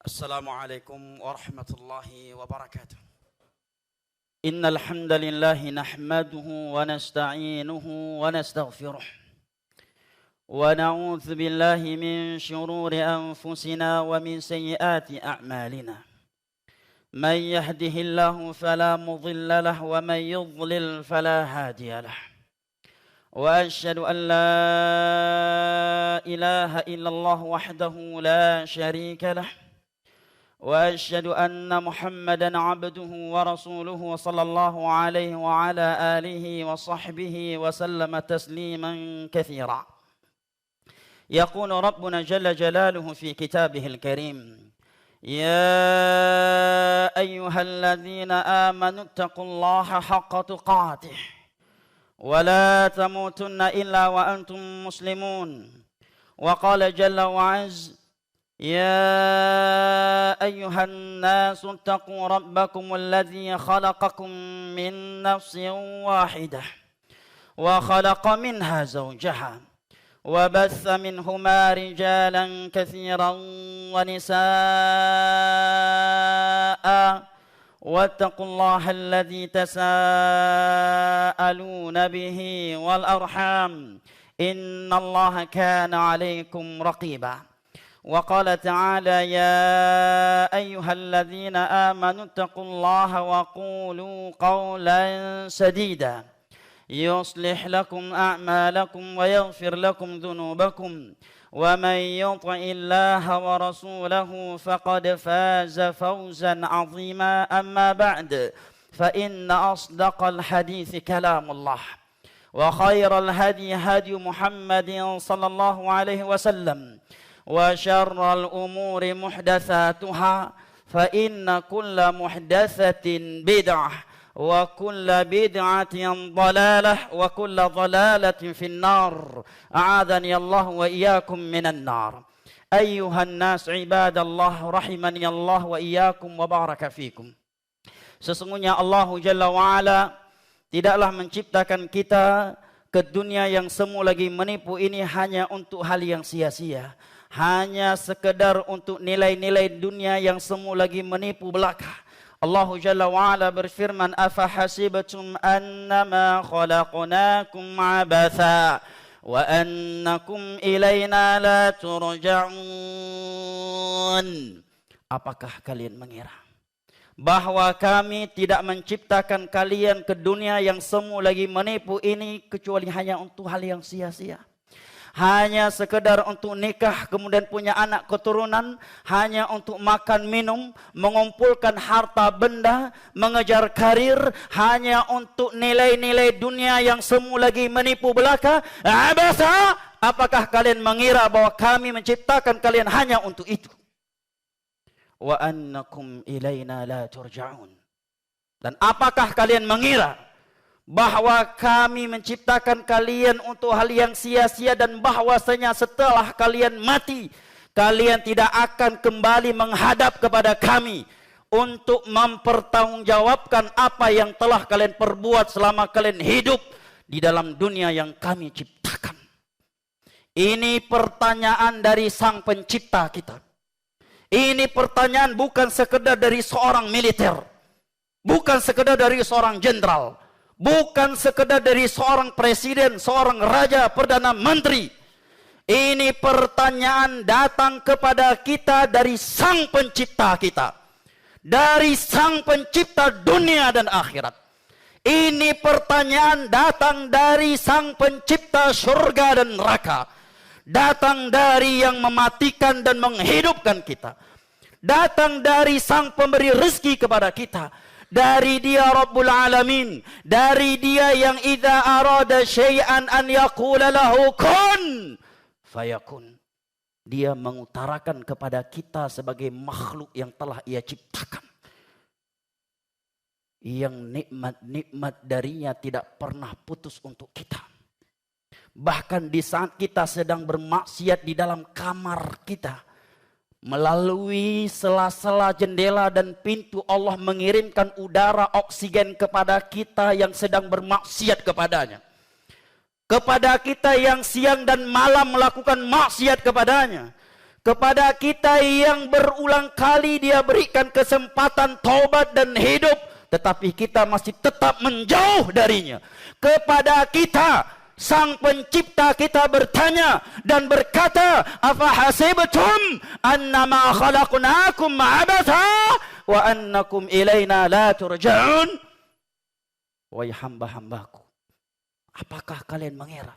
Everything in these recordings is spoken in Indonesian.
السلام عليكم ورحمة الله وبركاته. إن الحمد لله نحمده ونستعينه ونستغفره ونعوذ بالله من شرور أنفسنا ومن سيئات أعمالنا. من يهده الله فلا مضل له ومن يضلل فلا هادي له. وأشهد أن لا إله إلا الله وحده لا شريك له. وأشهد أن محمدا عبده ورسوله صلى الله عليه وعلى آله وصحبه وسلم تسليما كثيرا. يقول ربنا جل جلاله في كتابه الكريم: يا أيها الذين آمنوا اتقوا الله حق تقاته ولا تموتن إلا وأنتم مسلمون. وقال جل وعز: يا أيها الناس اتقوا ربكم الذي خلقكم من نفس واحدة وخلق منها زوجها وبث منهما رجالا كثيرا ونساء واتقوا الله الذي تساءلون به والأرحام إن الله كان عليكم رقيبا. وقال تعالى: يا أيها الذين آمنوا اتقوا الله وقولوا قولا سديدا يصلح لكم أعمالكم ويغفر لكم ذنوبكم ومن يطع الله ورسوله فقد فاز فوزا عظيما. أما بعد، فإن أصدق الحديث كلام الله وخير الهدي هدي محمد صلى الله عليه وسلم وشر الأمور محدثاتها فإن كل محدثة بدعة وكل بدعة ضلالة وكل ضلالة في النار. أعاذني الله وإياكم من النار. أيها الناس عباد الله رحمني الله وإياكم وبارك فيكم. Sesungguhnya Allah Jalla wa'ala tidaklah menciptakan kita ke dunia yang semu lagi menipu ini hanya untuk hal yang sia-sia, hanya sekedar untuk nilai-nilai dunia yang semu lagi menipu belaka. Allah Jalla wa'ala berfirman: afahasibatum annama khalaqnakum abatha wa annakum ilaina la turja'un. Apakah kalian mengira bahwa kami tidak menciptakan kalian ke dunia yang semu lagi menipu ini kecuali hanya untuk hal yang sia-sia, hanya sekedar untuk nikah kemudian punya anak keturunan, hanya untuk makan minum, mengumpulkan harta benda, mengejar karir, hanya untuk nilai-nilai dunia yang semu lagi menipu belaka. Abasa, apakah kalian mengira bahwa kami menciptakan kalian hanya untuk itu? Wa annakum ilaina la turja'un. Dan apakah kalian mengira bahwa kami menciptakan kalian untuk hal yang sia-sia dan bahwasanya setelah kalian mati, kalian tidak akan kembali menghadap kepada kami untuk mempertanggungjawabkan apa yang telah kalian perbuat selama kalian hidup di dalam dunia yang kami ciptakan. Ini pertanyaan dari Sang Pencipta kita. Ini pertanyaan bukan sekedar dari seorang militer, bukan sekedar dari seorang jenderal, bukan sekedar dari seorang presiden, seorang raja, perdana menteri. Ini pertanyaan datang kepada kita dari Sang Pencipta kita, dari Sang Pencipta dunia dan akhirat. Ini pertanyaan datang dari Sang Pencipta surga dan neraka, datang dari yang mematikan dan menghidupkan kita, datang dari Sang Pemberi rezeki kepada kita, dari Dia Rabbul Alamin, dari Dia yang idza arada syai'an an yaqula lahu kun fayakun. Dia mengutarakan kepada kita sebagai makhluk yang telah Ia ciptakan, yang nikmat-nikmat darinya tidak pernah putus untuk kita. Bahkan di saat kita sedang bermaksiat di dalam kamar kita, melalui sela-sela jendela dan pintu Allah mengirimkan udara oksigen kepada kita yang sedang bermaksiat kepadanya. Kepada kita yang siang dan malam melakukan maksiat kepadanya. kepada kita yang berulang kali dia berikan kesempatan taubat dan hidup, tetapi kita masih tetap menjauh darinya. Kepada kita Sang Pencipta kita bertanya dan berkata, afahasibtum annama khalaqnakum abatha wa annakum ilaina la turja'un. Wahai hamba-hambaku, apakah kalian mengira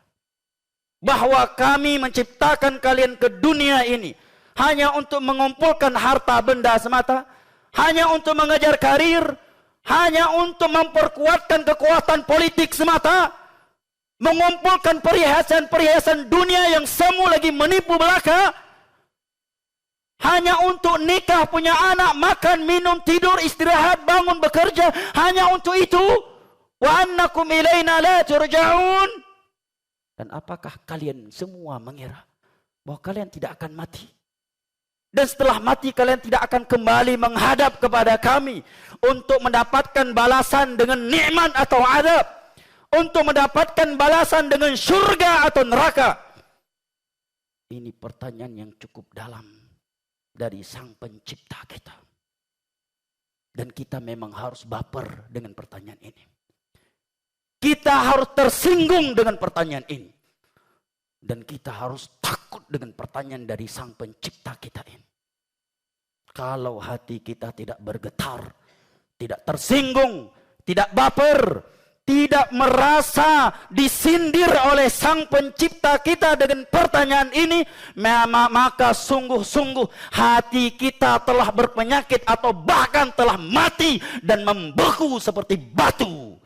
bahwa kami menciptakan kalian ke dunia ini hanya untuk mengumpulkan harta benda semata, hanya untuk mengejar karir, hanya untuk memperkuatkan kekuatan politik semata, mengumpulkan perhiasan-perhiasan dunia yang semu lagi menipu belaka, hanya untuk nikah, punya anak, makan, minum, tidur, istirahat, bangun, bekerja, hanya untuk itu. Wa annakum ilaina la turja'un. Dan apakah kalian semua mengira bahwa kalian tidak akan mati? Dan setelah mati kalian tidak akan kembali menghadap kepada kami untuk mendapatkan balasan dengan nikmat atau azab, untuk mendapatkan balasan dengan surga atau neraka? Ini pertanyaan yang cukup dalam dari Sang Pencipta kita. Dan kita memang harus baper dengan pertanyaan ini. Kita harus tersinggung dengan pertanyaan ini. Dan kita harus takut dengan pertanyaan dari Sang Pencipta kita ini. Kalau hati kita tidak bergetar, tidak tersinggung, tidak baper, tidak merasa disindir oleh Sang Pencipta kita dengan pertanyaan ini, maka sungguh-sungguh hati kita telah berpenyakit atau bahkan telah mati dan membeku seperti batu.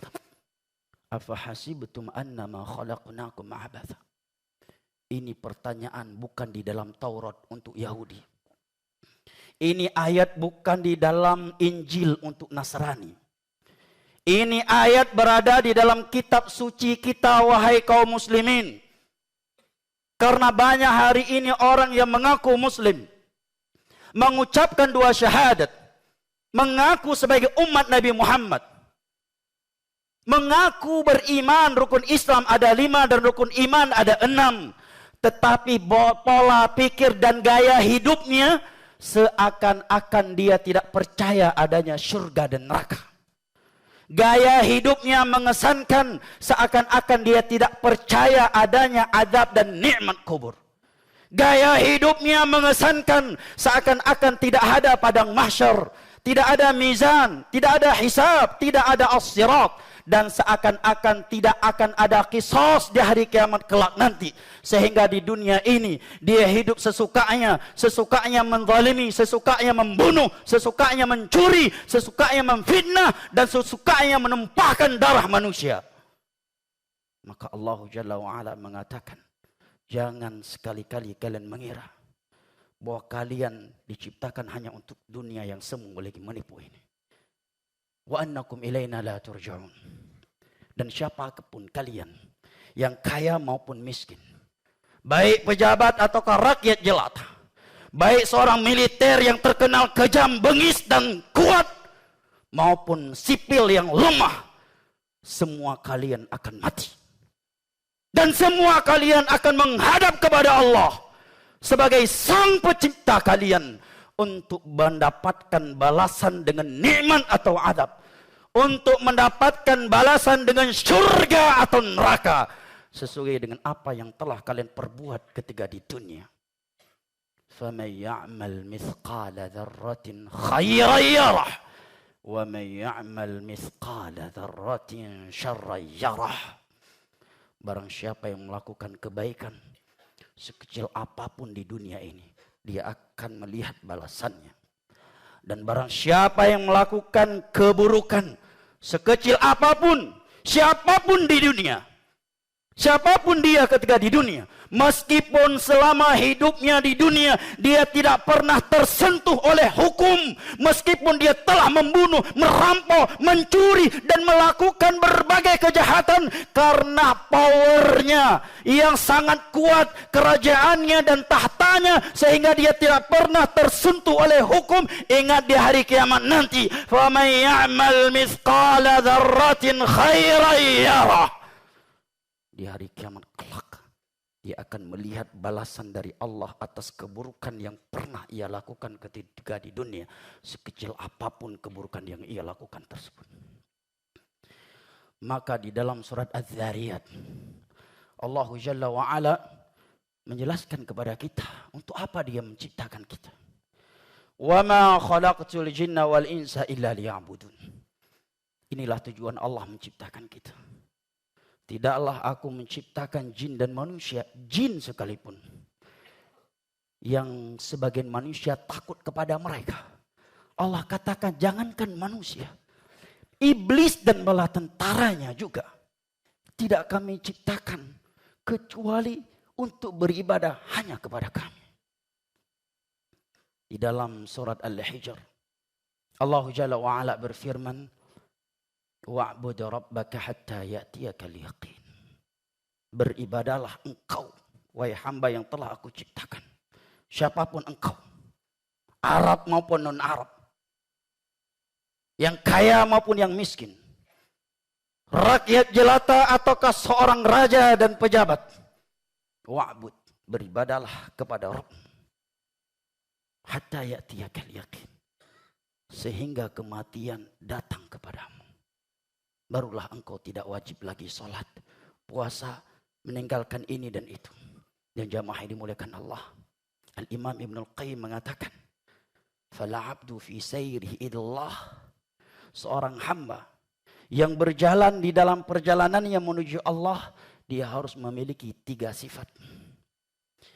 Afahasibtum annama khalaqnakum abatha. Ini pertanyaan bukan di dalam Taurat untuk Yahudi. Ini ayat bukan di dalam Injil untuk Nasrani. Ini ayat berada di dalam kitab suci kita, wahai kaum muslimin. Karena banyak hari ini orang yang mengaku muslim, mengucapkan dua syahadat, mengaku sebagai umat Nabi Muhammad, mengaku beriman, rukun Islam ada 5 dan rukun iman ada 6. Tetapi pola pikir dan gaya hidupnya seakan-akan dia tidak percaya adanya surga dan neraka. Gaya hidupnya mengesankan seakan-akan dia tidak percaya adanya azab dan nikmat kubur. Gaya hidupnya mengesankan seakan-akan tidak ada padang mahsyar, tidak ada mizan, tidak ada hisab, tidak ada as-sirat, dan seakan-akan tidak akan ada qisas di hari kiamat kelak nanti. Sehingga di dunia ini dia hidup sesukanya, sesukanya menzalimi, sesukanya membunuh, sesukanya mencuri, sesukanya memfitnah, dan sesukanya menumpahkan darah manusia. Maka Allah Jalla wa'ala mengatakan, jangan sekali-kali kalian mengira bahwa kalian diciptakan hanya untuk dunia yang semu lagi menipu ini. Wa annakum ilaina la turja'un. Dan siapapun kalian, yang kaya maupun miskin, baik pejabat ataukah rakyat jelata, baik seorang militer yang terkenal kejam, bengis dan kuat, maupun sipil yang lemah, semua kalian akan mati. Dan semua kalian akan menghadap kepada Allah sebagai Sang Pencipta kalian untuk mendapatkan balasan dengan nikmat atau azab, untuk mendapatkan balasan dengan surga atau neraka sesuai dengan apa yang telah kalian perbuat ketika di dunia. فَمَنْ يَعْمَلْ مِثْقَالَ ذَرَّةٍ خَيْرًا يَرَهُ وَمَنْ يَعْمَلْ مِثْقَالَ ذَرَّةٍ شَرًّا يَرَهُ. Barang siapa yang melakukan kebaikan sekecil apapun di dunia ini, dia akan melihat balasannya. Dan barang siapa yang melakukan keburukan sekecil apapun, siapapun di dunia, siapapun dia ketika di dunia, meskipun selama hidupnya di dunia dia tidak pernah tersentuh oleh hukum, meskipun dia telah membunuh, merampok, mencuri dan melakukan berbagai kejahatan, karena powernya yang sangat kuat, kerajaannya dan tahtanya, sehingga dia tidak pernah tersentuh oleh hukum. Ingat di hari kiamat nanti, faman ya'mal mithqala dzarratin khairan yarah. Di hari kiamat kelak, dia akan melihat balasan dari Allah atas keburukan yang pernah ia lakukan ketika di dunia, sekecil apapun keburukan yang ia lakukan tersebut. Maka di dalam surat Az-Zariyat, Allah Jalla wa'ala menjelaskan kepada kita untuk apa dia menciptakan kita. وَمَا خَلَقْتُ الْجِنَّ وَالْإِنسَ إِلَّا لِيَعْبُدُونَ. Inilah tujuan Allah menciptakan kita. Tidaklah aku menciptakan jin dan manusia, jin sekalipun, yang sebagian manusia takut kepada mereka. Allah katakan jangankan manusia, iblis dan bala tentaranya juga tidak kami ciptakan kecuali untuk beribadah hanya kepada kami. Di dalam surat Al-Hijr, Allah Jalla wa'ala berfirman, wa'bud rabbaka hatta ya'tiyakal yaqin. Beribadalah engkau, wahai hamba yang telah aku ciptakan. Siapapun engkau, Arab maupun non-Arab, yang kaya maupun yang miskin, rakyat jelata ataukah seorang raja dan pejabat, wa'bud, beribadalah kepada Rabb hatta ya'tiyakal yaqin, sehingga kematian datang kepadamu. Barulah engkau tidak wajib lagi sholat, puasa, meninggalkan ini dan itu. Dan jamaah yang dimuliakan Allah, Al-Imam Ibnul Qayyim mengatakan, fala abdu fi sayrihi idallah, seorang hamba yang berjalan di dalam perjalanannya menuju Allah, dia harus memiliki 3 sifat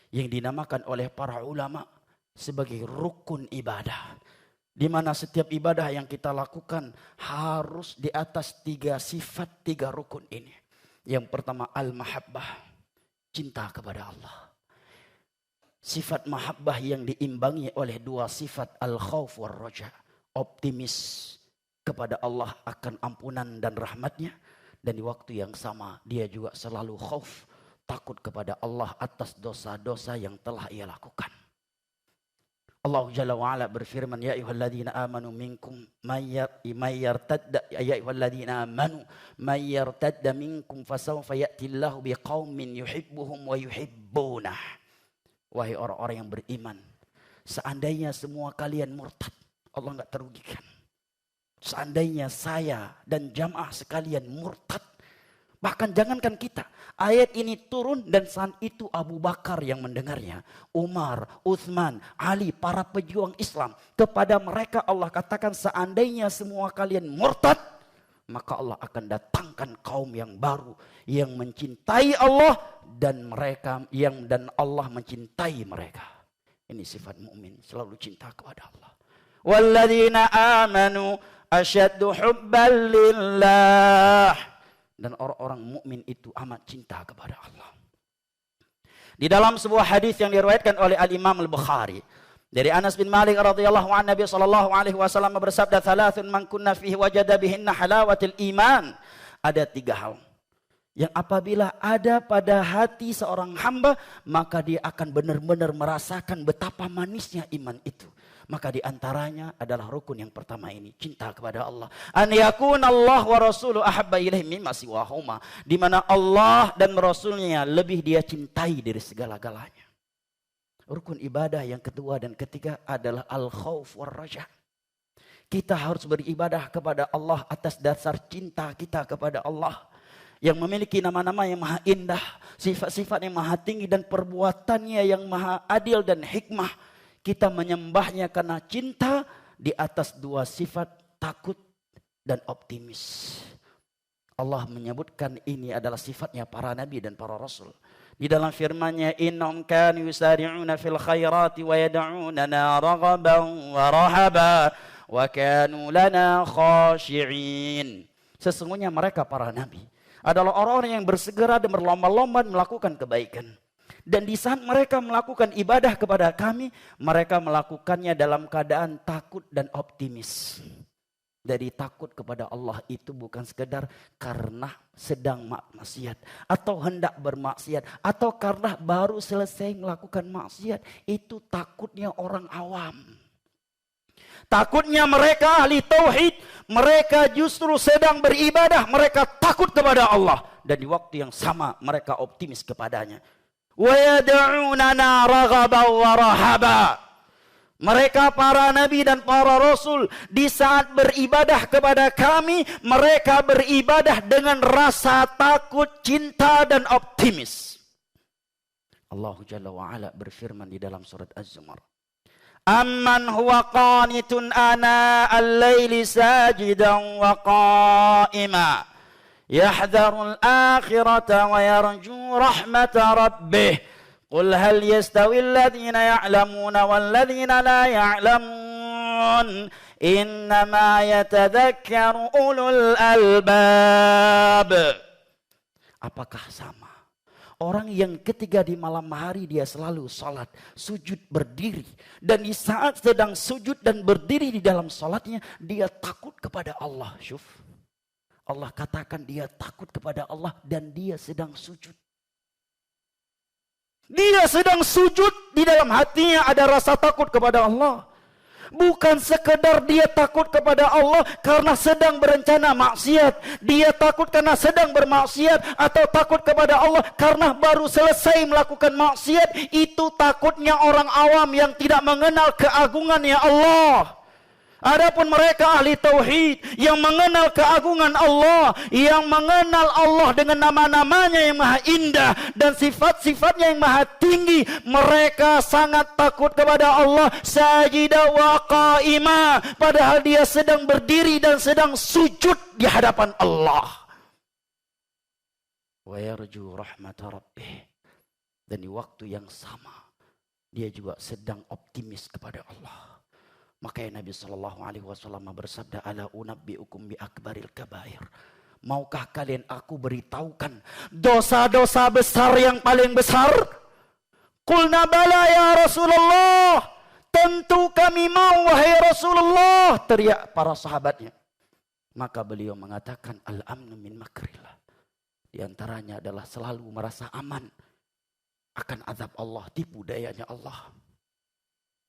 yang dinamakan oleh para ulama sebagai rukun ibadah, di mana setiap ibadah yang kita lakukan harus di atas 3 sifat, 3 rukun ini. Yang pertama al-mahabbah, cinta kepada Allah. Sifat mahabbah yang diimbangi oleh 2 sifat al-khauf war raja, optimis kepada Allah akan ampunan dan rahmatnya, dan di waktu yang sama dia juga selalu khauf, takut kepada Allah atas dosa-dosa yang telah ia lakukan. Allah Jalla wa'ala berfirman, ya ayyuhalladzina amanu minkum may yartadda minkum fasawfa ya'tillahu biqaumin yuhibbuhum wa yuhibbunah. Wahai orang-orang yang beriman, seandainya semua kalian murtad, Allah enggak terugikan. Seandainya saya dan jamaah sekalian murtad, bahkan jangankan kita, ayat ini turun dan saat itu Abu Bakar yang mendengarnya, Umar, Utsman, Ali, para pejuang Islam. Kepada mereka Allah katakan, seandainya semua kalian murtad, maka Allah akan datangkan kaum yang baru yang mencintai Allah dan Allah mencintai mereka. Ini sifat mukmin, selalu cinta kepada Allah. Walladzina amanu asyaddu hubban lillah. Dan orang-orang mukmin itu amat cinta kepada Allah. Di dalam sebuah hadis yang diriwayatkan oleh Al-Imam Al-Bukhari dari Anas bin Malik radhiyallahu anhu, Nabi sallallahu alaihi wasallam bersabda, "Thalathun man kunna fihi wajada bihinna halawatil iman." Ada 3 hal yang apabila ada pada hati seorang hamba, maka dia akan benar-benar merasakan betapa manisnya iman itu. Maka di antaranya adalah rukun yang pertama ini, cinta kepada Allah. An yakuna Allah wa rasuluhu ahabba ilaihi mimma siwahuma, di mana Allah dan Rasulnya lebih dia cintai dari segala-galanya. Rukun ibadah yang kedua dan ketiga adalah al-khauf war raja. Kita harus beribadah kepada Allah atas dasar cinta kita kepada Allah, yang memiliki nama-nama yang maha indah, sifat-sifat yang maha tinggi, dan perbuatannya yang maha adil dan hikmah. Kita menyembahnya karena cinta di atas 2 sifat, takut dan optimis. Allah menyebutkan ini adalah sifatnya para nabi dan para rasul. Di dalam firman-Nya, innahum kanu yusari'una fil khairati wa yad'unana raghaban wa rahaba wa kanu lana khashi'in. Sesungguhnya mereka para nabi adalah orang-orang yang bersegera dan berlomba-lomba melakukan kebaikan. Dan di saat mereka melakukan ibadah kepada kami, mereka melakukannya dalam keadaan takut dan optimis. Dari takut kepada Allah itu bukan sekedar karena sedang maksiat atau hendak bermaksiat atau karena baru selesai melakukan maksiat. Itu takutnya orang awam. Takutnya mereka ahli tauhid, mereka justru sedang beribadah, mereka takut kepada Allah. Dan di waktu yang sama mereka optimis kepadanya. wa yad'unana raghaban wa rahaba. Mereka para nabi dan para rasul di saat beribadah kepada kami, mereka beribadah dengan rasa takut, cinta dan optimis. Allah Jalla wa Ala berfirman di dalam surat Az-Zumar. Amman huwa qanitun ana al-laili sajidan wa qa'ima yahdharul akhirata wa yarju rahmata rabbih. Qul hal yastawi alladhina ya'lamuna walladhina la ya'lamun innama yatadhakkaru ulul albab. Apakah sama orang yang ketika di malam hari dia selalu salat, sujud, berdiri, dan di saat sedang sujud dan berdiri di dalam salatnya dia takut kepada Allah. Syuf, Allah katakan dia takut kepada Allah dan dia sedang sujud. Dia sedang sujud, di dalam hatinya ada rasa takut kepada Allah. Bukan sekedar dia takut kepada Allah karena sedang berencana maksiat. Dia takut karena sedang bermaksiat, atau takut kepada Allah karena baru selesai melakukan maksiat. Itu takutnya orang awam yang tidak mengenal keagungannya Allah. Adapun mereka ahli tauhid yang mengenal keagungan Allah, yang mengenal Allah dengan nama-namanya yang maha indah dan sifat-sifatnya yang maha tinggi, mereka sangat takut kepada Allah sajida wa qa'ima, padahal dia sedang berdiri dan sedang sujud di hadapan Allah. Wa yarju rahmat rabbih, dan di waktu yang sama dia juga sedang optimis kepada Allah. Makanya Nabi SAW bersabda, ala unabbi'ukum bi akbaril kabair. Maukah kalian aku beritahukan dosa-dosa besar yang paling besar? Qulna bala ya Rasulullah. Tentu kami mau wahai Rasulullah, teriak para sahabatnya. Maka beliau mengatakan al-amnu min makrillah. Di antaranya adalah selalu merasa aman akan azab Allah, tipu dayanya Allah.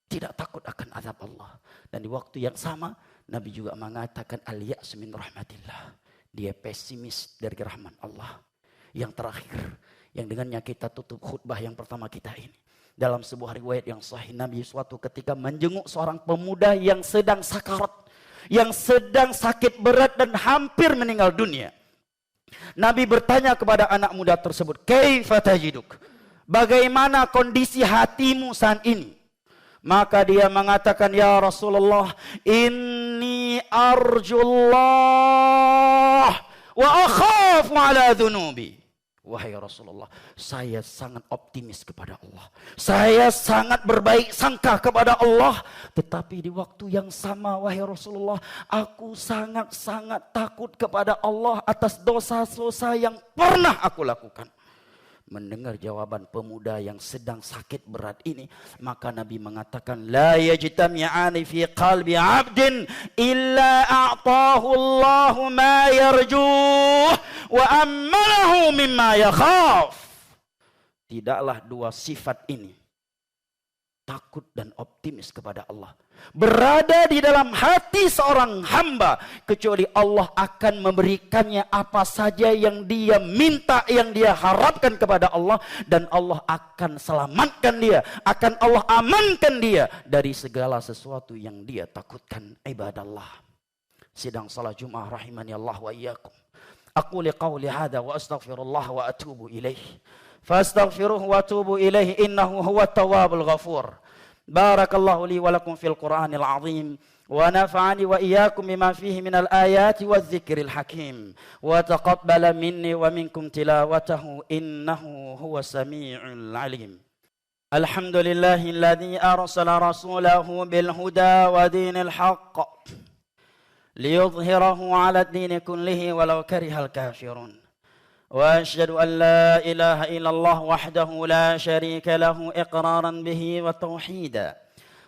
Tidak takut akan azab Allah. Dan di waktu yang sama Nabi juga mengatakan al-ya'su min rahmatillah. Dia pesimis dari rahmat Allah. Yang terakhir, yang dengannya kita tutup khutbah yang pertama kita ini. Dalam sebuah riwayat yang sahih, Nabi suatu ketika menjenguk seorang pemuda yang sedang sakarat, yang sedang sakit berat dan hampir meninggal dunia. Nabi bertanya kepada anak muda tersebut, "Kaifa tajiduk?" Bagaimana kondisi hatimu saat ini? Maka dia mengatakan, "Ya Rasulullah, inni arjullah wa akhafu ala dhunubi." Wahai Rasulullah, saya sangat optimis kepada Allah. Saya sangat berbaik sangka kepada Allah. Tetapi di waktu yang sama, wahai Rasulullah, aku sangat-sangat takut kepada Allah atas dosa-dosa yang pernah aku lakukan. Mendengar jawaban pemuda yang sedang sakit berat ini, maka Nabi mengatakan, la yajtami'ani fi qalbi 'abdin illa a'tahu Allahu ma yarjuh wa ammalahu mimma yakhaf. Tidaklah dua sifat ini, takut dan optimis kepada Allah, berada di dalam hati seorang hamba, kecuali Allah akan memberikannya apa saja yang dia minta, yang dia harapkan kepada Allah, dan Allah akan selamatkan dia, akan Allah amankan dia dari segala sesuatu yang dia takutkan. Ibadallah, sidang salat Jumat rahimani Allah wa iyyakum. Aku liqauli hadza wa astaghfirullah wa atubu ilaih. Fastaghfiruhu wa atubu ilaih innahu huwat tawwabul ghafur. Barakallahu li wa lakum fil Qur'anil azim wa nafa'ani wa iyyakum bima fihi minal ayati wadh-dhikril hakim wa taqabbala minni wa minkum tilawatahu innahu huwas samii'ul 'alim. Alhamdulillahilladzi arsala rasulahu bil huda wa dinil haqq liyudhhirahu 'ala ad-dini kullihi walau karihal kafirun. وأشهد أن لا إله إلا الله وحده لا شريك له إقرارا به وتوحيدا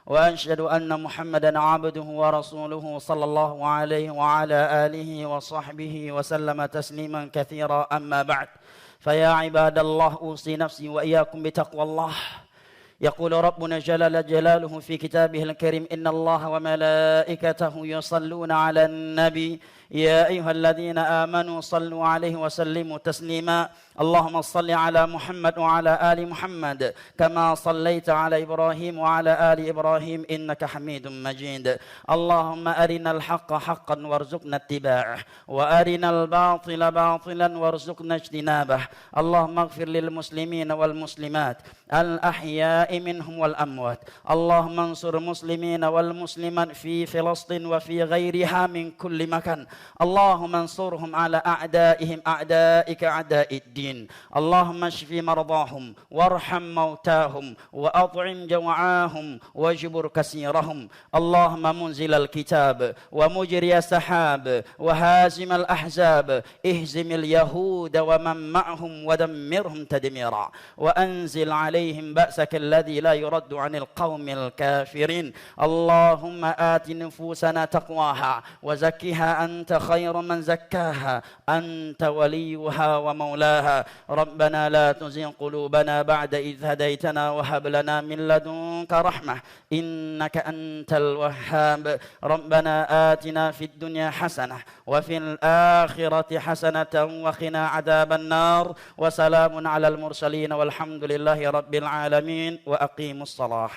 وأشهد أن محمدا عبده ورسوله صلى الله عليه وعلى آله وصحبه وسلم تسليما كثيرا أما بعد فيا عباد الله أوصي نفسي وإياكم بتقوى الله يقول ربنا جل جلاله في كتابه الكريم إن الله وملائكته يصلون على النبي يا أيها الذين آمنوا صلوا عليه وسلموا تسليما اللهم صل على محمد وعلى آل محمد كما صليت على إبراهيم وعلى آل إبراهيم إنك حميد مجيد اللهم أرنا الحق حقا وارزقنا اتباعه وأرنا الباطل باطلا وارزقنا اجتنابه اللهم اغفر للمسلمين والمسلمات الأحياء منهم والأموات اللهم انصر المسلمين والمسلمات في فلسطين وفي غيرها من كل مكان اللهم انصرهم على أعدائهم أعدائك أعداء الدين اللهم اشف مرضاهم وارحم موتاهم وأطعم جوعاهم واجبر كسيرهم اللهم منزل الكتاب ومجري السحاب وهازم الأحزاب اهزم اليهود ومن معهم ودمرهم تدميرا وأنزل عليهم بأسك الذي لا يرد عن القوم الكافرين اللهم آت نفوسنا تقواها وزكها أنت خير من زكاها أنت وليها ومولاها ربنا لا تزغ قلوبنا بعد إذ هديتنا وهب لنا من لدنك رحمة إنك أنت الوهاب ربنا آتنا في الدنيا حسنة وفي الآخرة حسنة وقنا عذاب النار وسلام على المرسلين والحمد لله رب العالمين وأقيموا الصلاة